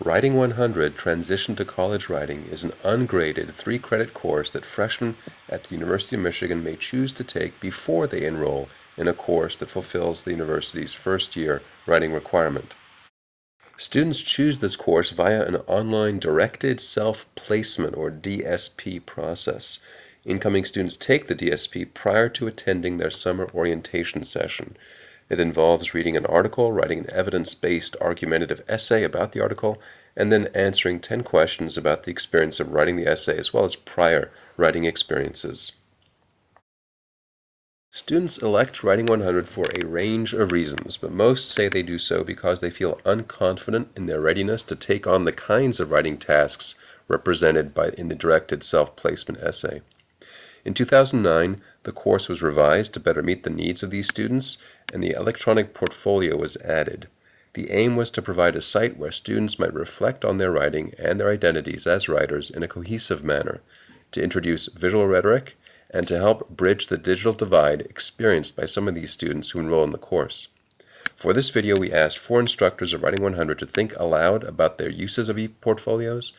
Writing 100 Transition to College Writing is an ungraded 3-credit course that freshmen at the University of Michigan may choose to take before they enroll in a course that fulfills the university's first-year writing requirement. Students choose this course via an online directed self-placement or DSP process. Incoming students take the DSP prior to attending their summer orientation session. It involves reading an article, writing an evidence-based argumentative essay about the article, and then answering 10 questions about the experience of writing the essay as well as prior writing experiences. Students elect Writing 100 for a range of reasons, but most say they do so because they feel unconfident in their readiness to take on the kinds of writing tasks represented in the directed self-placement essay. In 2009, the course was revised to better meet the needs of these students, and the electronic portfolio was added. The aim was to provide a site where students might reflect on their writing and their identities as writers in a cohesive manner, to introduce visual rhetoric, and to help bridge the digital divide experienced by some of these students who enroll in the course. For this video, we asked 4 instructors of Writing 100 to think aloud about their uses of ePortfolios,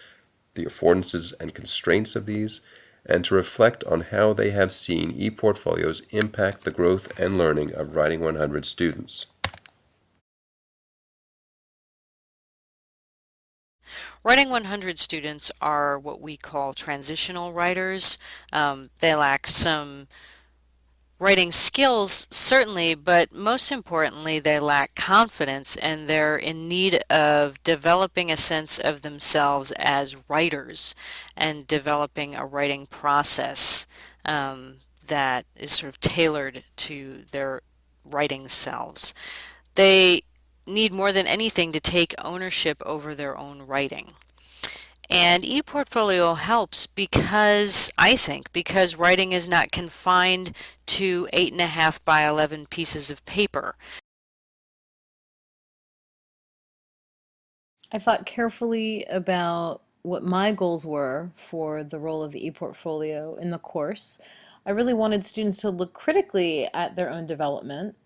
the affordances and constraints of these, and to reflect on how they have seen ePortfolios impact the growth and learning of Writing 100 students. Writing 100 students are what we call transitional writers. They lack some writing skills, certainly, but most importantly, they lack confidence and they're in need of developing a sense of themselves as writers and developing a writing process that is sort of tailored to their writing selves. They need more than anything to take ownership over their own writing. And ePortfolio helps because, I think, because writing is not confined to 8.5 by 11 pieces of paper. I thought carefully about what my goals were for the role of the ePortfolio in the course. I really wanted students to look critically at their own development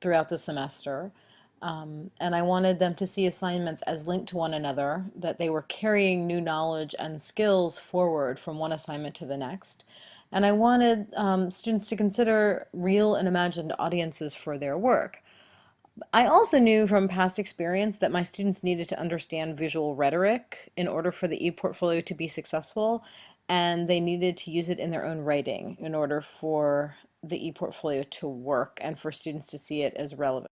throughout the semester. And I wanted them to see assignments as linked to one another, that they were carrying new knowledge and skills forward from one assignment to the next. And I wanted students to consider real and imagined audiences for their work. I also knew from past experience that my students needed to understand visual rhetoric in order for the ePortfolio to be successful, and they needed to use it in their own writing in order for the ePortfolio to work and for students to see it as relevant.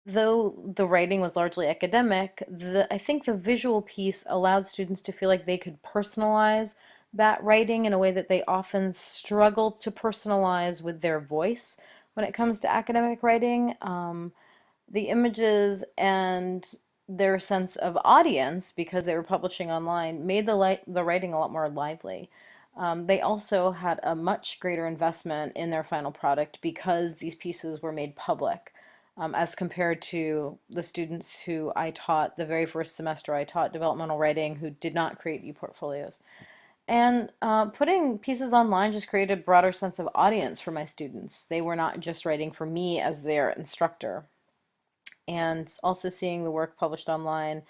Though the writing was largely academic, I think the visual piece allowed students to feel like they could personalize that writing in a way that they often struggle to personalize with their voice when it comes to academic writing. The images and their sense of audience, because they were publishing online, made the writing a lot more lively. They also had a much greater investment in their final product because these pieces were made public, as compared to the students who I taught the very first semester I taught developmental writing who did not create ePortfolios. And putting pieces online just created a broader sense of audience for my students. They were not just writing for me as their instructor. And also seeing the work published online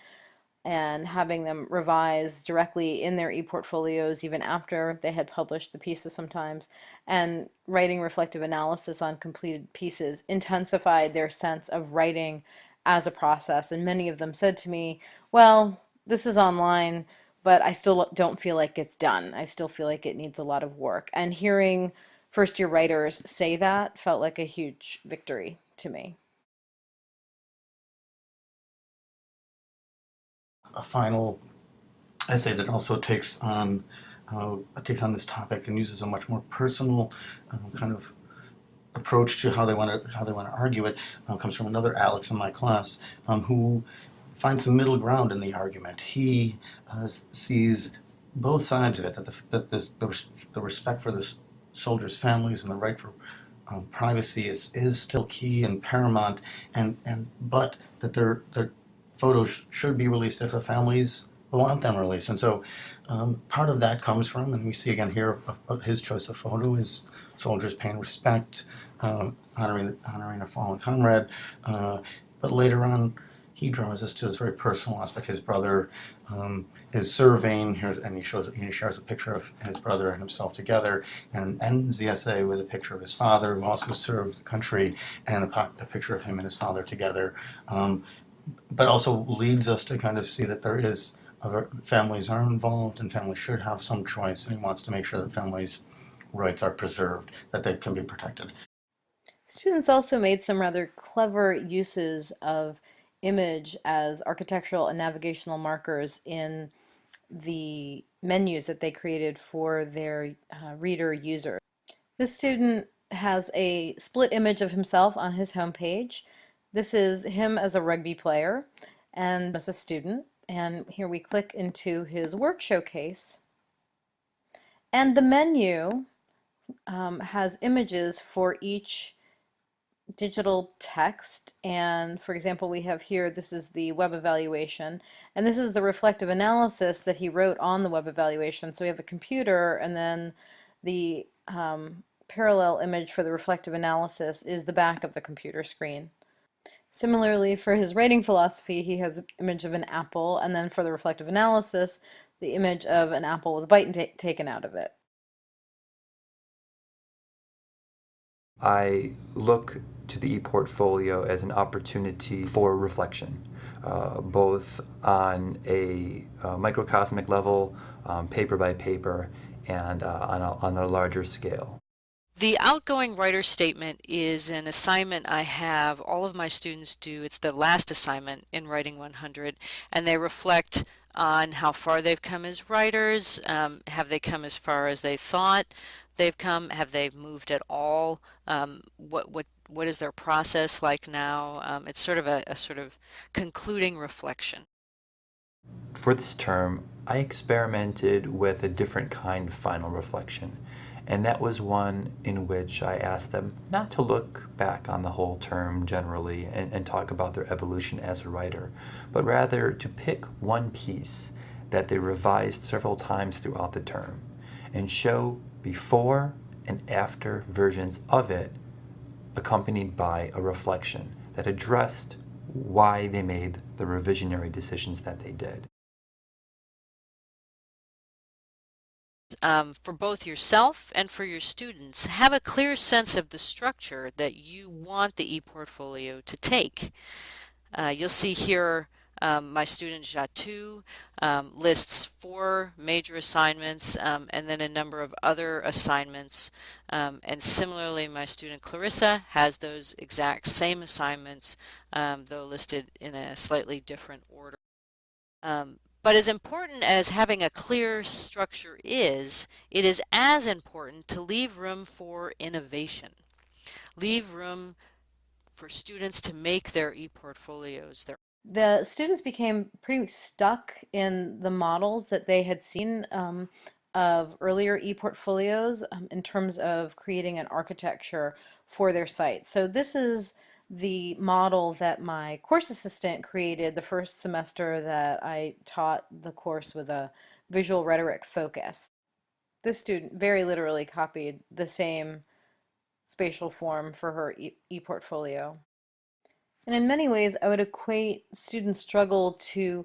and having them revise directly in their ePortfolios even after they had published the pieces sometimes, and writing reflective analysis on completed pieces intensified their sense of writing as a process. And many of them said to me, well, this is online, but I still don't feel like it's done. I still feel like it needs a lot of work. And hearing first year writers say that felt like a huge victory to me. A final essay that also takes on this topic and uses a much more personal kind of approach to how they want to argue it, comes from another Alex in my class, who finds some middle ground in the argument. He sees both sides of it, the respect for the soldiers' families and the right for privacy is still key and paramount, but that their photos should be released if the families want them released. And so part of that comes from, and we see again here, his choice of photo is soldiers paying respect, honoring a fallen comrade. But later on, he draws us to this very personal aspect. His brother is serving, and he shares a picture of his brother and himself together, and ends the essay with a picture of his father, who also served the country, and a picture of him and his father together. But also leads us to kind of see that there is families are involved, and families should have some choice, and he wants to make sure that families' rights are preserved, that they can be protected. Students also made some rather clever uses of image as architectural and navigational markers in the menus that they created for their reader users. This student has a split image of himself on his homepage. This is him as a rugby player and as a student. And here we click into his work showcase. And the menu has images for each digital text. And for example, we have here, this is the web evaluation, and this is the reflective analysis that he wrote on the web evaluation. So we have a computer, and then the parallel image for the reflective analysis is the back of the computer screen. Similarly, for his writing philosophy, he has an image of an apple, and then for the reflective analysis, the image of an apple with a bite taken out of it. I look to the ePortfolio as an opportunity for reflection, both on a microcosmic level, paper by paper, and on a larger scale. The outgoing writer statement is an assignment I have all of my students do. It's the last assignment in Writing 100, and they reflect on how far they've come as writers. Have they come as far as they thought they've come? Have they moved at all? What is their process like now? It's sort of a sort of concluding reflection. For this term, I experimented with a different kind of final reflection, and that was one in which I asked them not to look back on the whole term generally and talk about their evolution as a writer, but rather to pick one piece that they revised several times throughout the term and show before and after versions of it, accompanied by a reflection that addressed why they made the revisionary decisions that they did. For both yourself and for your students, have a clear sense of the structure that you want the ePortfolio to take. You'll see here my student Jatu lists 4 major assignments and then a number of other assignments. And similarly, my student Clarissa has those exact same assignments, though listed in a slightly different order. But as important as having a clear structure is, it is as important to leave room for innovation. Leave room for students to make their ePortfolios. The students became pretty stuck in the models that they had seen of earlier ePortfolios in terms of creating an architecture for their site. So this is the model that my course assistant created the first semester that I taught the course with a visual rhetoric focus. This student very literally copied the same spatial form for her ePortfolio. And in many ways, I would equate students' struggle to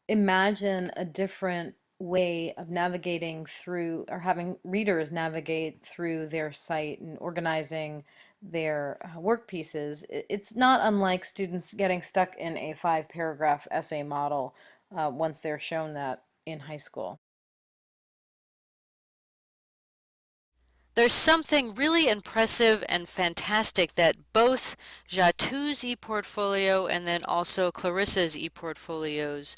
imagine a different way of navigating through, or having readers navigate through their site and organizing their work pieces. It's not unlike students getting stuck in a 5-paragraph essay model once they're shown that in high school. There's something really impressive and fantastic that both Jatu's ePortfolio and then also Clarissa's ePortfolios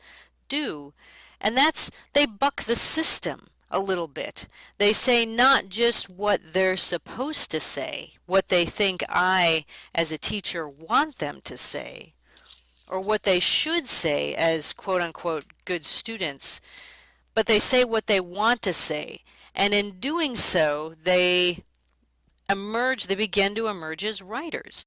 do, and that's they buck the system a little bit. They say not just what they're supposed to say, what they think I, as a teacher, want them to say, or what they should say as quote-unquote good students, but they say what they want to say. And in doing so, they begin to emerge as writers.